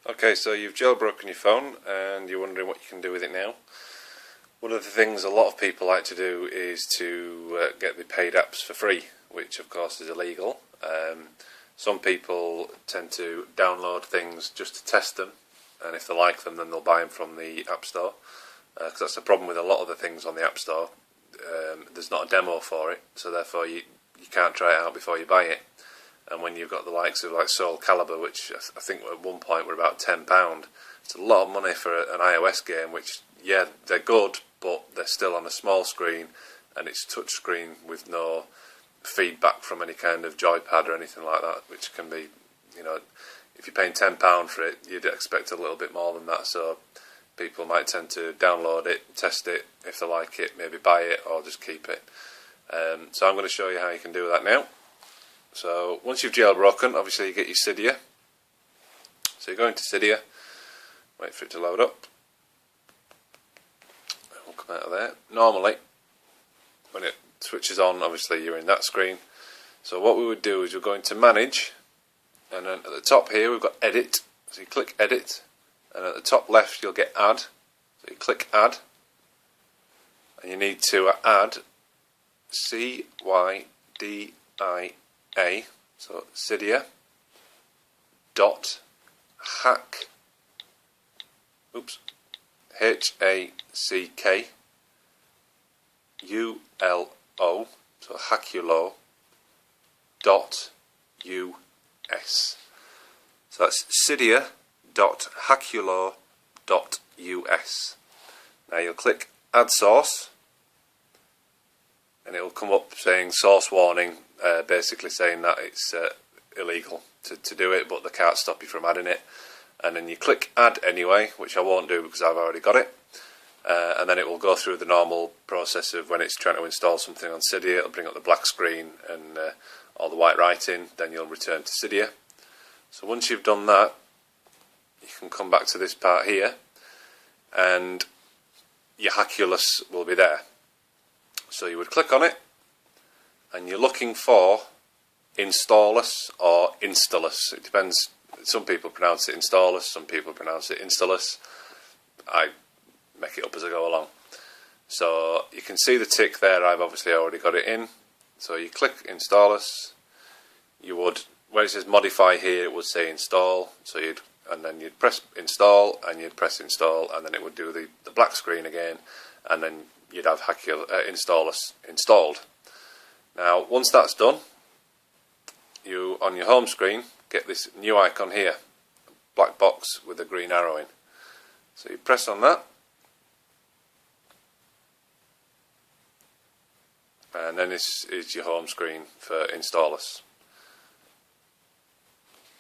Okay, so you've jailbroken your phone and you're wondering what you can do with it now. One of the things a lot of people like to do is to get the paid apps for free, which of course is illegal. Some people tend to download things just to test them, and if they like them then they'll buy them from the App Store, because that's the problem with a lot of the things on the App Store. There's not a demo for it, so therefore you can't try it out before you buy it. And when you've got the likes of like Soul Calibur, which I think at one point were about £10, it's a lot of money for an iOS game, which, yeah, they're good, but they're still on a small screen, and it's touch screen with no feedback from any kind of joypad or anything like that, which can be, if you're paying £10 for it, you'd expect a little bit more than that, so people might tend to download it, test it, if they like it, maybe buy it, or just keep it. So I'm going to show you how you can do that now. So once you've jailbroken, obviously you get your Cydia. So you go into Cydia, wait for it to load up, and we'll come out of there. Normally, when it switches on, obviously you're in that screen. So what we would do is we're going to Manage, and then at the top here we've got Edit. So you click Edit, and at the top left you'll get Add. So you click Add, and you need to add CYDIA, so Cydia dot hack, HACK ULO, so Hackulo dot US. So that's Cydia dot Hackulo dot US. Now you'll click Add Source, and it will come up saying source warning, basically saying that it's illegal to do it, but they can't stop you from adding it. And then you click add anyway, which I won't do because I've already got it, and then it will go through the normal process of when it's trying to install something on Cydia. It'll bring up the black screen and all the white writing, then you'll return to Cydia. So once you've done that, you can come back to this part here, and your Hackulus will be there. So you would click on it, and you're looking for Installus or Installus. It depends. Some people pronounce it Installus, some people pronounce it Installus. I make it up as I go along. So you can see the tick there. I've obviously already got it in. So you click Installus. You would, where it says Modify here, it would say Install. So and then you'd press Install, and you'd press Install, and then it would do the black screen again, and then you'd have Installus installed. Now, once that's done, you, on your home screen, get this new icon here, a black box with a green arrow in. So you press on that, and then this is your home screen for Installus.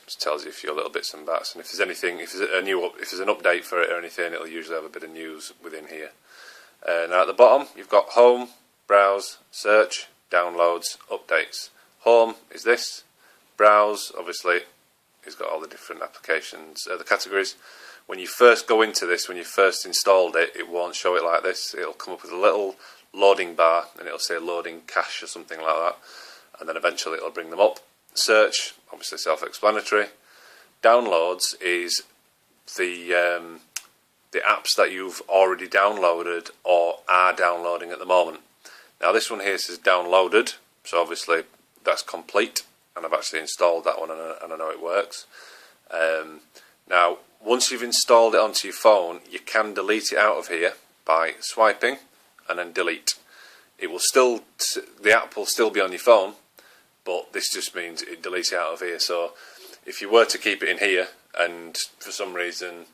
Just tells you a few little bits and bats, and if there's anything, if there's an update for it or anything, it'll usually have a bit of news within here. Now at the bottom you've got Home, Browse, Search, Downloads, Updates. Home is this. Browse, obviously, it's got all the different applications, the categories. When you first go into this, when you first installed it, it won't show it like this. It'll come up with a little loading bar, and it'll say loading cache or something like that, and then eventually it'll bring them up. Search, obviously self-explanatory. Downloads is the apps that you've already downloaded or are downloading at the moment. Now this one here says downloaded, so obviously that's complete, and I've actually installed that one, and I know it works. Now once you've installed it onto your phone, you can delete it out of here by swiping and then delete. It will still, the app will still be on your phone, but this just means it deletes it out of here. So if you were to keep it in here, and for some reason,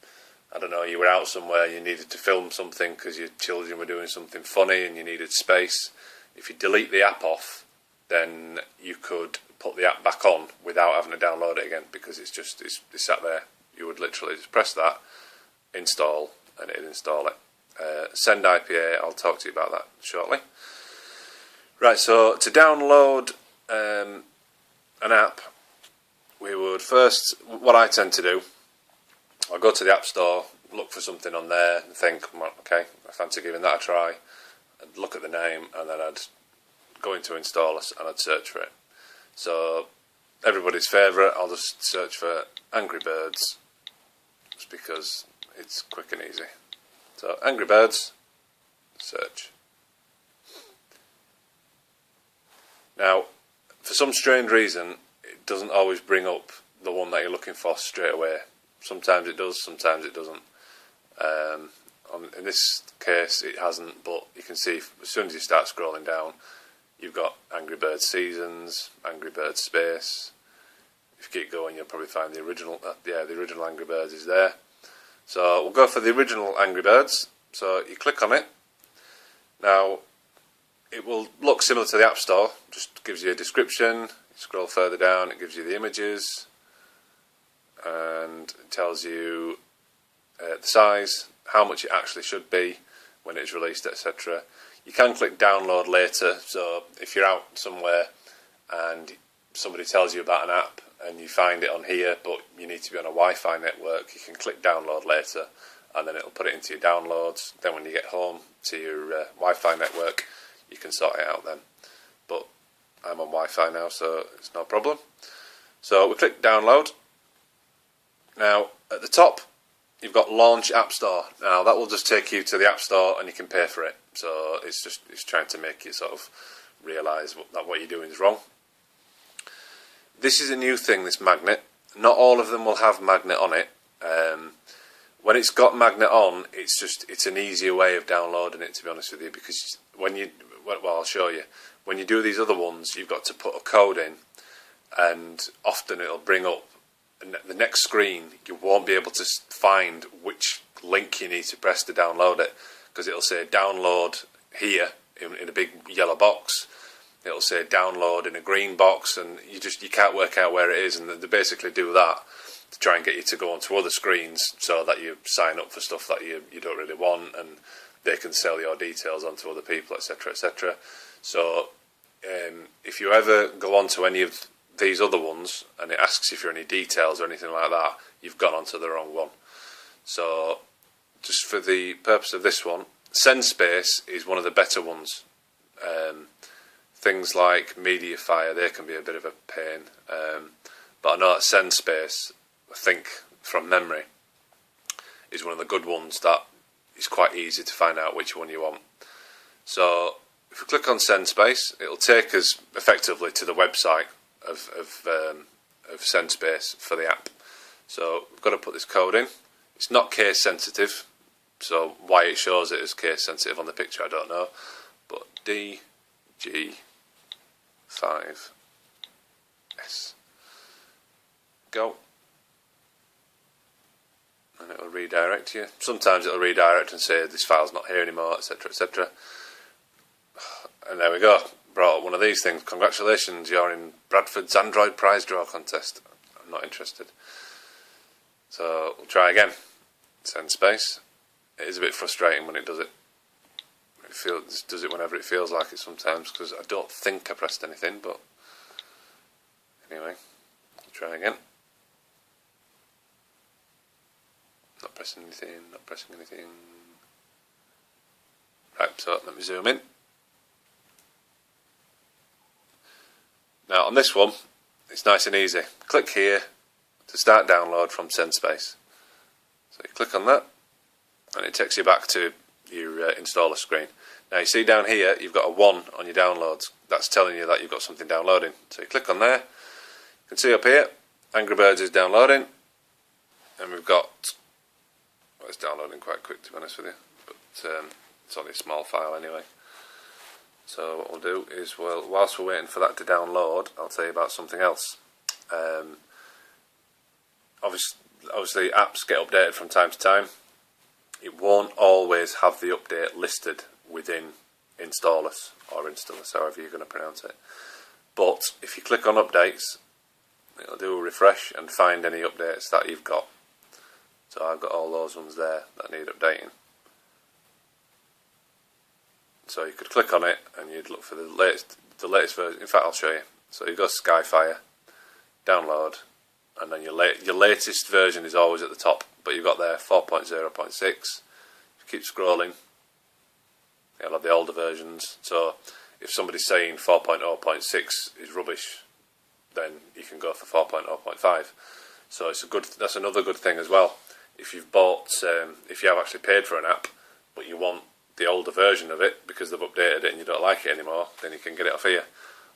I don't know, you were out somewhere, you needed to film something because your children were doing something funny and you needed space, if you delete the app off, then you could put the app back on without having to download it again, because it's sat there. You would literally just press that, install, and it'd install it. Send IPA, I'll talk to you about that shortly. Right, so to download an app, we would first, what I tend to do, I'll go to the App Store, look for something on there, and think, well, okay, I fancy giving that a try. I'd look at the name, and then I'd go into Installus and I'd search for it. So everybody's favourite, I'll just search for Angry Birds just because it's quick and easy. So Angry Birds, search. Now, for some strange reason, it doesn't always bring up the one that you're looking for straight away. Sometimes it does, sometimes it doesn't. In this case, it hasn't, but you can see as soon as you start scrolling down, you've got Angry Birds Seasons, Angry Birds Space. If you keep going, you'll probably find the original. The original Angry Birds is there. So we'll go for the original Angry Birds. So you click on it. Now, it will look similar to the App Store. Just gives you a description. You scroll further down, it gives you the images, and it tells you the size, how much it actually should be when it's released, etc. You can click download later. So if you're out somewhere and somebody tells you about an app and you find it on here, but you need to be on a Wi-Fi network, you can click download later, and then it'll put it into your downloads. Then when you get home to your Wi-Fi network, you can sort it out then. But I'm on Wi-Fi now, so it's no problem. So we click download. Now at the top, you've got Launch App Store. Now that will just take you to the App Store and you can pay for it. So it's trying to make you sort of realise that what you're doing is wrong. This is a new thing, this magnet. Not all of them will have magnet on it. When it's got magnet on, it's an easier way of downloading it, to be honest with you, because I'll show you. When you do these other ones, you've got to put a code in, and often it'll bring up the next screen. You won't be able to find which link you need to press to download it, because it'll say download here in a big yellow box. It'll say download in a green box, and you can't work out where it is, and they basically do that to try and get you to go onto other screens so that you sign up for stuff that you don't really want, and they can sell your details onto other people, etc., etc. So if you ever go onto any of these other ones and it asks you for any details or anything like that, you've gone onto the wrong one. So just for the purpose of this one, SendSpace is one of the better ones. Things like Mediafire, they can be a bit of a pain, but I know that SendSpace, I think from memory, is one of the good ones that is quite easy to find out which one you want. So if we click on SendSpace, it'll take us effectively to the website of SendSpace for the app. So we've got to put this code in. It's not case sensitive, so why it shows it as case sensitive on the picture I don't know, but DG5S. Go. And it will redirect you. Sometimes it will redirect and say this file's not here anymore, etc., etc. And there we go. Brought up one of these things. Congratulations, you're in Bradford's Android prize draw contest. I'm not interested. So we'll try again. SendSpace. It is a bit frustrating when it does it. It does it whenever it feels like it sometimes, because I don't think I pressed anything, but anyway, we'll try again. Not pressing anything, not pressing anything. Right, so let me zoom in. Now on this one, it's nice and easy. Click here to start download from SendSpace. So you click on that, and it takes you back to your installer screen. Now you see down here, you've got a 1 on your downloads. That's telling you that you've got something downloading. So you click on there. You can see up here, Angry Birds is downloading, and we've got. Well, it's downloading quite quick, to be honest with you, but it's only a small file anyway. So what we'll do is, whilst we're waiting for that to download, I'll tell you about something else. Obviously apps get updated from time to time. It won't always have the update listed within Installous, or Installous, however you're going to pronounce it. But if you click on updates, it'll do a refresh and find any updates that you've got. So I've got all those ones there that need updating. So you could click on it and you'd look for the latest version. In fact, I'll show you. So you go Skyfire, download, and then your latest version is always at the top. But you've got there 4.0.6. If you keep scrolling, you'll have the older versions. So if somebody's saying 4.0.6 is rubbish, then you can go for 4.0.5. So that's another good thing as well. if you've bought, if you have actually paid for an app, but you want the older version of it because they've updated it and you don't like it anymore, then you can get it off here.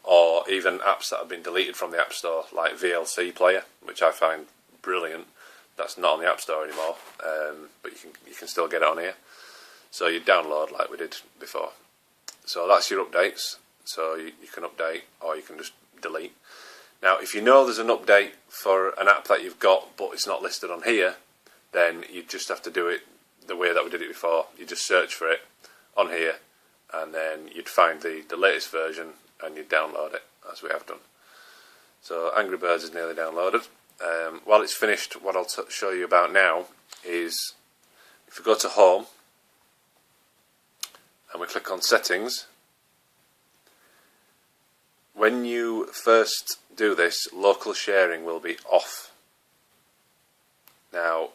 Or even apps that have been deleted from the App Store, like VLC Player, which I find brilliant. That's not on the App Store anymore, but you can still get it on here. So you download like we did before. So that's your updates. So you can update or you can just delete. Now, if you know there's an update for an app that you've got but it's not listed on here, then you just have to do it the way that we did it before. You just search for it on here, and then you'd find the latest version and you'd download it, as we have done. So Angry Birds is nearly downloaded. While it's finished, what I'll show you about now is if we go to Home and we click on Settings, when you first do this, local sharing will be off. Now,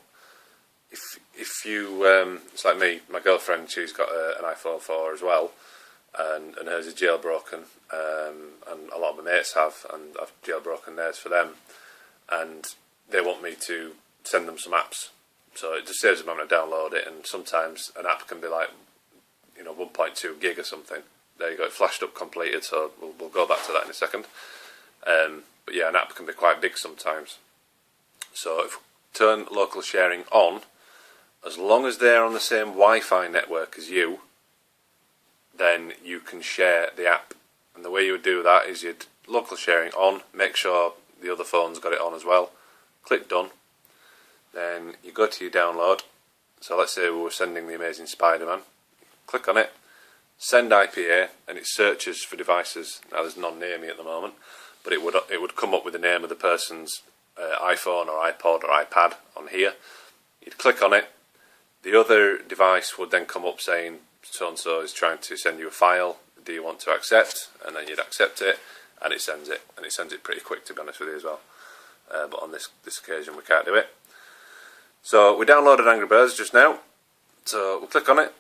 if you, it's like me, my girlfriend, she's got an iPhone 4 as well, and hers is jailbroken, and a lot of my mates have, and I've jailbroken theirs for them, and they want me to send them some apps. So it just saves them having to download it, and sometimes an app can be like, 1.2 gig or something. There you go, it flashed up completed, so we'll go back to that in a second. But yeah, an app can be quite big sometimes. So if we turn local sharing on, as long as they're on the same Wi-Fi network as you, then you can share the app. And the way you would do that is you'd local sharing on, make sure the other phone's got it on as well, click done, then you go to your download. So let's say we were sending The Amazing Spider-Man, click on it, send IPA, and it searches for devices. Now there's none near me at the moment, but it would come up with the name of the person's iPhone or iPod or iPad on here. You'd click on it, the other device would then come up saying so-and-so is trying to send you a file, do you want to accept? And then you'd accept it, and it sends it, and it sends it pretty quick, to be honest with you as well. But on this occasion we can't do it. So we downloaded Angry Birds just now, so we'll click on it,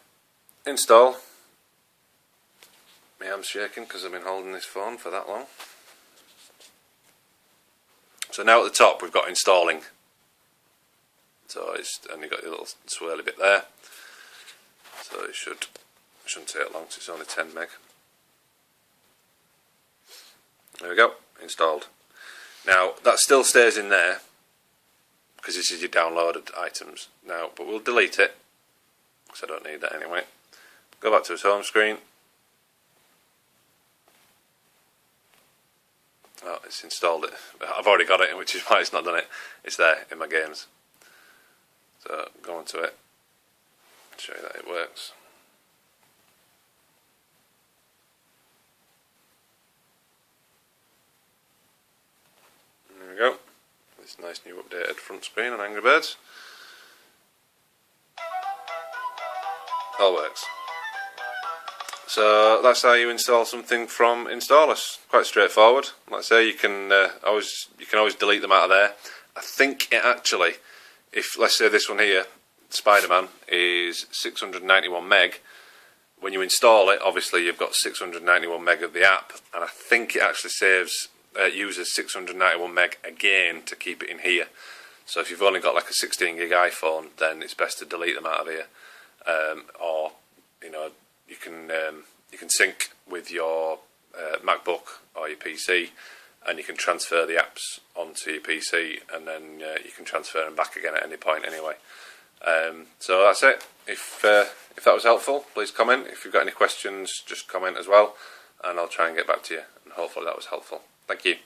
install. My hand's shaking because I've been holding this phone for that long. So now at the top we've got installing. So it's only got a little swirly bit there. So it shouldn't take long, because it's only 10 meg. There we go, installed. Now that still stays in there because this is your downloaded items now, but we'll delete it because I don't need that anyway. Go back to his home screen. Oh, it's installed it. I've already got it, which is why it's not done it. It's there in my games. So go into it, show you that it works. There we go. This nice new updated front screen on Angry Birds. All works. So that's how you install something from Installous. Quite straightforward. Like I say, you can always delete them out of there. I think it actually, if let's say this one here, Spider-Man, is 691 meg. When you install it, obviously you've got 691 meg of the app, and I think it actually uses 691 meg again to keep it in here. So if you've only got like a 16 gig iPhone, then it's best to delete them out of here, or you can sync with your MacBook or your PC, and you can transfer the apps onto your PC, and then you can transfer them back again at any point anyway. So that's it. If that was helpful, please comment. If you've got any questions, just comment as well, and I'll try and get back to you, and hopefully that was helpful. Thank you.